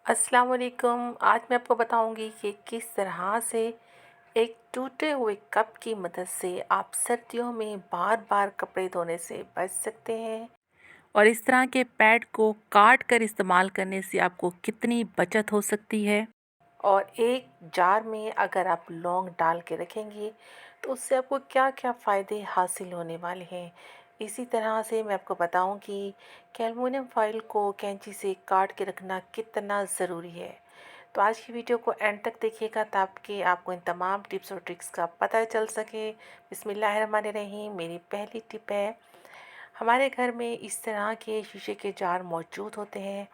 अस्सलाम वालेकुम। आज मैं आपको बताऊंगी कि किस तरह से एक टूटे हुए कप की मदद से आप सर्दियों में बार बार कपड़े धोने से बच सकते हैं और इस तरह के पैड को काट कर इस्तेमाल करने से आपको कितनी बचत हो सकती है। और एक जार में अगर आप लौंग डाल के रखेंगे तो उससे आपको क्या क्या फ़ायदे हासिल होने वाले हैं। इसी तरह से मैं आपको बताऊंगी कि एल्युमिनियम फॉइल को कैंची से काट के रखना कितना ज़रूरी है। तो आज की वीडियो को एंड तक देखिएगा ताकि आपको इन तमाम टिप्स और ट्रिक्स का पता चल सके। बिस्मिल्लाहिर्रहमानिर्रहीम। मेरी पहली टिप है, हमारे घर में इस तरह के शीशे के जार मौजूद होते हैं।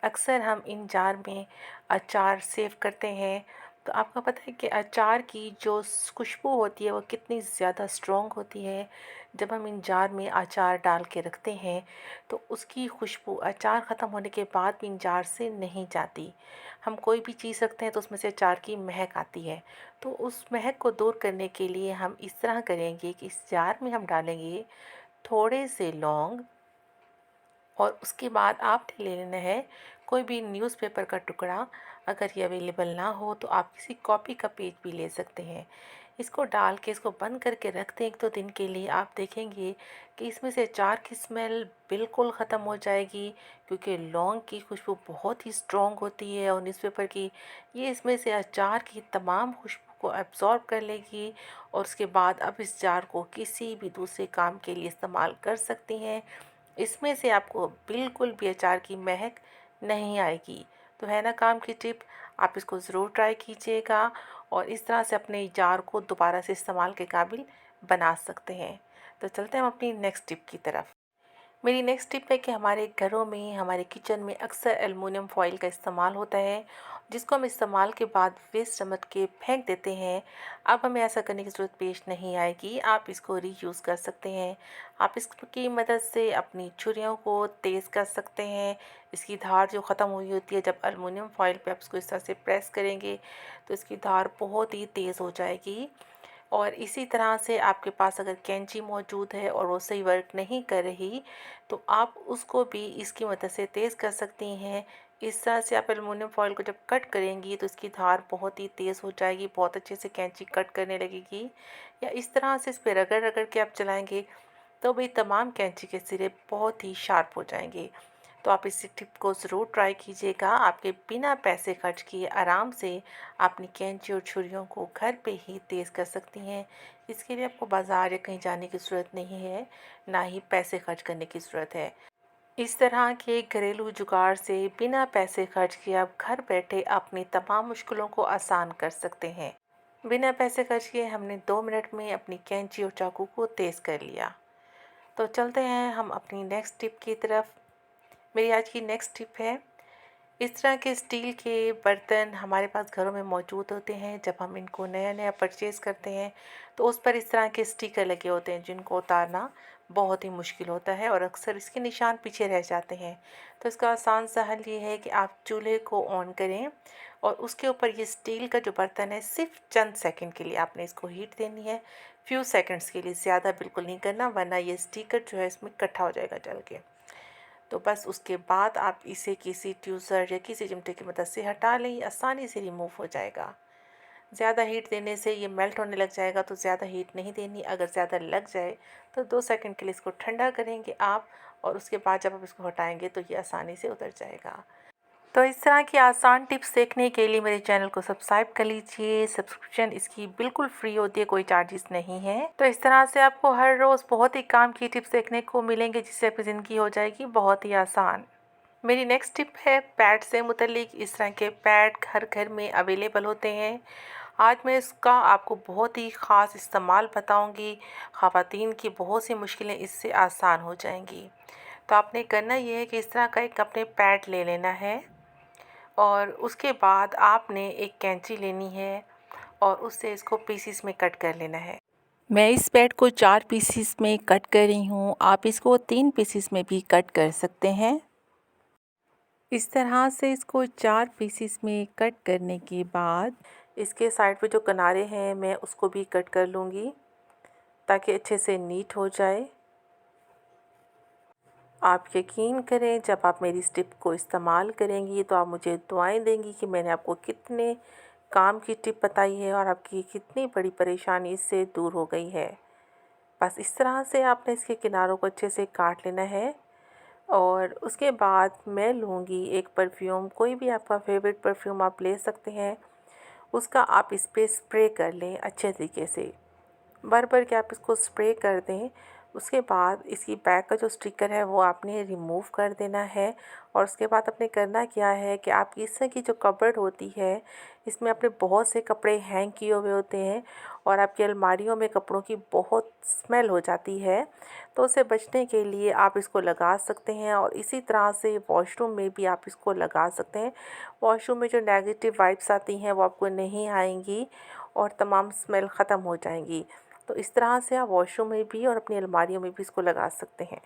अक्सर हम इन जार में अचार सेव करते हैं। तो आपको पता है कि अचार की जो खुशबू होती है वो कितनी ज़्यादा स्ट्रॉन्ग होती है। जब हम इन जार में अचार डाल के रखते हैं तो उसकी खुशबू अचार ख़त्म होने के बाद भी इन जार से नहीं जाती। हम कोई भी चीज़ रखते हैं तो उसमें से अचार की महक आती है। तो उस महक को दूर करने के लिए हम इस तरह करेंगे कि इस जार में हम डालेंगे थोड़े से लौंग और उसके बाद आपने ले लेना है कोई भी न्यूज़पेपर का टुकड़ा। अगर ये अवेलेबल ना हो तो आप किसी कॉपी का पेज भी ले सकते हैं। इसको डाल के इसको बंद करके रख दें 1-2 दिन के लिए। आप देखेंगे कि इसमें से अचार की स्मेल बिल्कुल ख़त्म हो जाएगी, क्योंकि लौंग की खुशबू बहुत ही स्ट्रॉन्ग होती है और न्यूज़पेपर की ये इसमें से अचार की तमाम खुशबू को एब्ज़ॉर्ब कर लेगी। और उसके बाद अब इस जार को किसी भी दूसरे काम के लिए इस्तेमाल कर सकती हैं। इसमें से आपको बिल्कुल भी अचार की महक नहीं आएगी। तो है ना काम की टिप, आप इसको ज़रूर ट्राई कीजिएगा और इस तरह से अपने जार को दोबारा से इस्तेमाल के काबिल बना सकते हैं। तो चलते हैं हम अपनी नेक्स्ट टिप की तरफ। मेरी नेक्स्ट टिप है कि हमारे घरों में, हमारे किचन में अक्सर एल्युमिनियम फॉइल का इस्तेमाल होता है, जिसको हम इस्तेमाल के बाद वेस्ट समझ के फेंक देते हैं। अब हमें ऐसा करने की ज़रूरत पेश नहीं आएगी। आप इसको रीयूज़ कर सकते हैं। आप इसकी मदद से अपनी छुरियों को तेज़ कर सकते हैं। इसकी धार जो ख़त्म हुई होती है, जब एल्युमिनियम फॉइल पे आप इसको इस तरह से प्रेस करेंगे तो इसकी धार बहुत ही तेज़ हो जाएगी। और इसी तरह से आपके पास अगर कैंची मौजूद है और वो सही वर्क नहीं कर रही तो आप उसको भी इसकी मदद से तेज़ कर सकती हैं। इस तरह से आप एल्युमिनियम फॉइल को जब कट करेंगी तो इसकी धार बहुत ही तेज़ हो जाएगी, बहुत अच्छे से कैंची कट करने लगेगी। या इस तरह से इस पर रगड़ रगड़ के आप चलाएंगे तो भी तमाम कैंची के सिरे बहुत ही शार्प हो जाएंगे। तो आप इस टिप को ज़रूर ट्राई कीजिएगा। आपके बिना पैसे खर्च किए आराम से अपनी कैंची और छुरियों को घर पे ही तेज़ कर सकती हैं। इसके लिए आपको बाज़ार या कहीं जाने की ज़रूरत नहीं है, ना ही पैसे खर्च करने की ज़रूरत है। इस तरह के घरेलू जुगाड़ से बिना पैसे खर्च किए आप घर बैठे अपनी तमाम मुश्किलों को आसान कर सकते हैं। बिना पैसे खर्च किए हमने 2 मिनट में अपनी कैंची और चाकू को तेज़ कर लिया। तो चलते हैं हम अपनी नेक्स्ट टिप की तरफ। मेरी आज की नेक्स्ट टिप है, इस तरह के स्टील के बर्तन हमारे पास घरों में मौजूद होते हैं। जब हम इनको नया नया परचेज़ करते हैं तो उस पर इस तरह के स्टिकर लगे होते हैं जिनको उतारना बहुत ही मुश्किल होता है और अक्सर इसके निशान पीछे रह जाते हैं। तो इसका आसान सा हल ये है कि आप चूल्हे को ऑन करें और उसके ऊपर ये स्टील का जो बर्तन है सिर्फ चंद सेकंड के लिए आपने इसको हीट देनी है। फ्यू सेकंड्स के लिए, ज़्यादा बिल्कुल नहीं करना, वरना ये स्टिकर जो है इसमें इकट्ठा हो जाएगा जल के। तो बस उसके बाद आप इसे किसी ट्यूज़र या किसी चिमटे की मदद से हटा लें, ये आसानी से रिमूव हो जाएगा। ज़्यादा हीट देने से ये मेल्ट होने लग जाएगा, तो ज़्यादा हीट नहीं देनी। अगर ज़्यादा लग जाए तो 2 सेकंड के लिए इसको ठंडा करेंगे आप और उसके बाद जब आप इसको हटाएंगे तो ये आसानी से उतर जाएगा। तो इस तरह की आसान टिप्स देखने के लिए मेरे चैनल को सब्सक्राइब कर लीजिए। सब्सक्रिप्शन इसकी बिल्कुल फ्री होती है, कोई चार्जेस नहीं है। तो इस तरह से आपको हर रोज़ बहुत ही काम की टिप्स देखने को मिलेंगे, जिससे आपकी ज़िंदगी हो जाएगी बहुत ही आसान। मेरी नेक्स्ट टिप है पैड से मुतल्लिक। इस तरह के पैड हर घर में अवेलेबल होते हैं। आज मैं इसका आपको बहुत ही ख़ास इस्तेमाल बताऊंगी। ख़वातीन की बहुत सी मुश्किलें इससे आसान हो जाएंगी। तो आपने करना ये है कि इस तरह का एक अपने पैड ले लेना है और उसके बाद आपने एक कैंची लेनी है और उससे इसको पीसीस में कट कर लेना है। मैं इस पैड को 4 पीसीस में कट कर रही हूँ। आप इसको 3 पीसीस में भी कट कर सकते हैं। इस तरह से इसको 4 पीसीस में कट करने के बाद इसके साइड पे जो किनारे हैं मैं उसको भी कट कर लूँगी ताकि अच्छे से नीट हो जाए। आप यकीन करें, जब आप मेरी इस टिप को इस्तेमाल करेंगी तो आप मुझे दुआएं देंगी कि मैंने आपको कितने काम की टिप बताई है और आपकी कितनी बड़ी परेशानी इससे दूर हो गई है। बस इस तरह से आपने इसके किनारों को अच्छे से काट लेना है और उसके बाद मैं लूँगी एक परफ्यूम, कोई भी आपका फेवरेट परफ्यूम आप ले सकते हैं। उसका आप इस पे स्प्रे कर लें अच्छे तरीके से, भर भर के आप इसको स्प्रे कर दें। उसके बाद इसकी बैक का जो स्टिकर है वो आपने रिमूव कर देना है और उसके बाद आपने करना क्या है कि आपकी इस तरह की जो कबर्ड होती है, इसमें आपने बहुत से कपड़े हैंग किए हुए होते हैं और आपकी अलमारियों में कपड़ों की बहुत स्मेल हो जाती है। तो उससे बचने के लिए आप इसको लगा सकते हैं और इसी तरह से वॉशरूम में भी आप इसको लगा सकते हैं। वॉशरूम में जो नेगेटिव वाइब्स आती हैं वो आपको नहीं आएंगी और तमाम स्मेल ख़त्म हो जाएंगी। तो इस तरह से आप वॉशरूम में भी और अपनी अलमारियों में भी इसको लगा सकते हैं।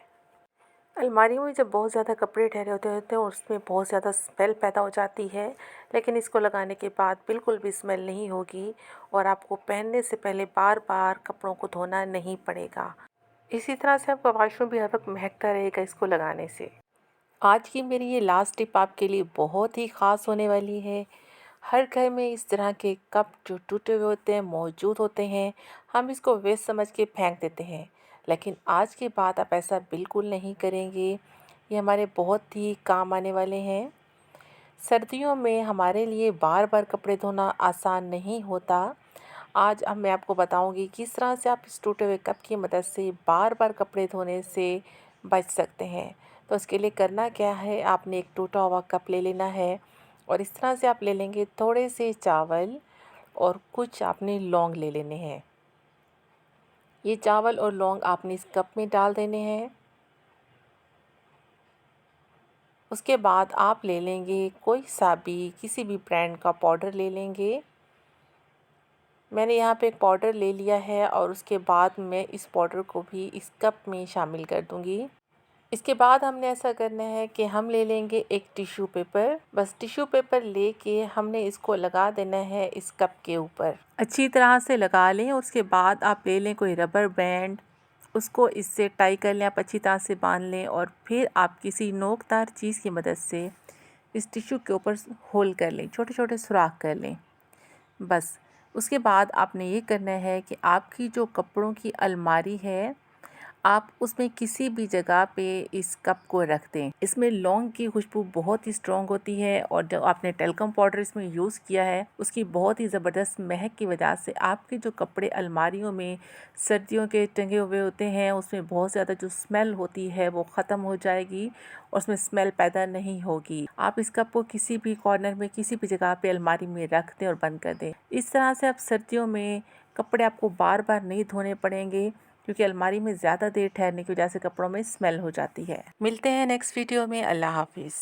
अलमारियों में जब बहुत ज़्यादा कपड़े ठहरे होते हैं उसमें बहुत ज़्यादा स्मेल पैदा हो जाती है, लेकिन इसको लगाने के बाद बिल्कुल भी स्मेल नहीं होगी और आपको पहनने से पहले बार बार कपड़ों को धोना नहीं पड़ेगा। इसी तरह से आपका वॉशरूम भी हर वक्त महकता रहेगा इसको लगाने से। आज की मेरी ये लास्ट टिप आपके लिए बहुत ही ख़ास होने वाली है। हर घर में इस तरह के कप जो टूटे हुए होते हैं मौजूद होते हैं। हम इसको वेस्ट समझ के फेंक देते हैं, लेकिन आज के बाद आप ऐसा बिल्कुल नहीं करेंगे। ये हमारे बहुत ही काम आने वाले हैं। सर्दियों में हमारे लिए बार बार कपड़े धोना आसान नहीं होता। आज अब मैं आपको बताऊंगी किस तरह से आप इस टूटे हुए कप की मदद से बार बार कपड़े धोने से बच सकते हैं। तो उसके लिए करना क्या है, आपने एक टूटा हुआ कप ले लेना है और इस तरह से आप ले लेंगे थोड़े से चावल और कुछ आपने लौंग ले लेने हैं। ये चावल और लौंग आपने इस कप में डाल देने हैं। उसके बाद आप ले लेंगे कोई सा भी किसी भी ब्रांड का पाउडर ले लेंगे। मैंने यहाँ पे एक पाउडर ले लिया है और उसके बाद मैं इस पाउडर को भी इस कप में शामिल कर दूँगी। इसके बाद हमने ऐसा करना है कि हम ले लेंगे एक टिश्यू पेपर। बस टिश्यू पेपर लेके हमने इसको लगा देना है इस कप के ऊपर। अच्छी तरह से लगा लें। उसके बाद आप ले लें कोई रबर बैंड, उसको इससे टाई कर लें, आप अच्छी तरह से बांध लें और फिर आप किसी नोकदार चीज़ की मदद से इस टिश्यू के ऊपर होल कर लें, छोटे छोटे सुराख कर लें। बस उसके बाद आपने ये करना है कि आपकी जो कपड़ों की अलमारी है, आप उसमें किसी भी जगह पे इस कप को रख दें। इसमें लौंग की खुशबू बहुत ही स्ट्रॉन्ग होती है और जो आपने टेल्कम पाउडर इसमें यूज़ किया है उसकी बहुत ही ज़बरदस्त महक की वजह से आपके जो कपड़े अलमारियों में सर्दियों के टंगे हुए होते हैं उसमें बहुत ज़्यादा जो स्मेल होती है वो ख़त्म हो जाएगी और उसमें स्मेल पैदा नहीं होगी। आप इस कप को किसी भी कॉर्नर में किसी भी जगह पे अलमारी में रख दें और बंद कर दें। इस तरह से आप सर्दियों में कपड़े आपको बार बार नहीं धोने पड़ेंगे, क्योंकि अलमारी में ज़्यादा देर ठहरने की वजह से कपड़ों में स्मेल हो जाती है। मिलते हैं नेक्स्ट वीडियो में। अल्लाह हाफिज़।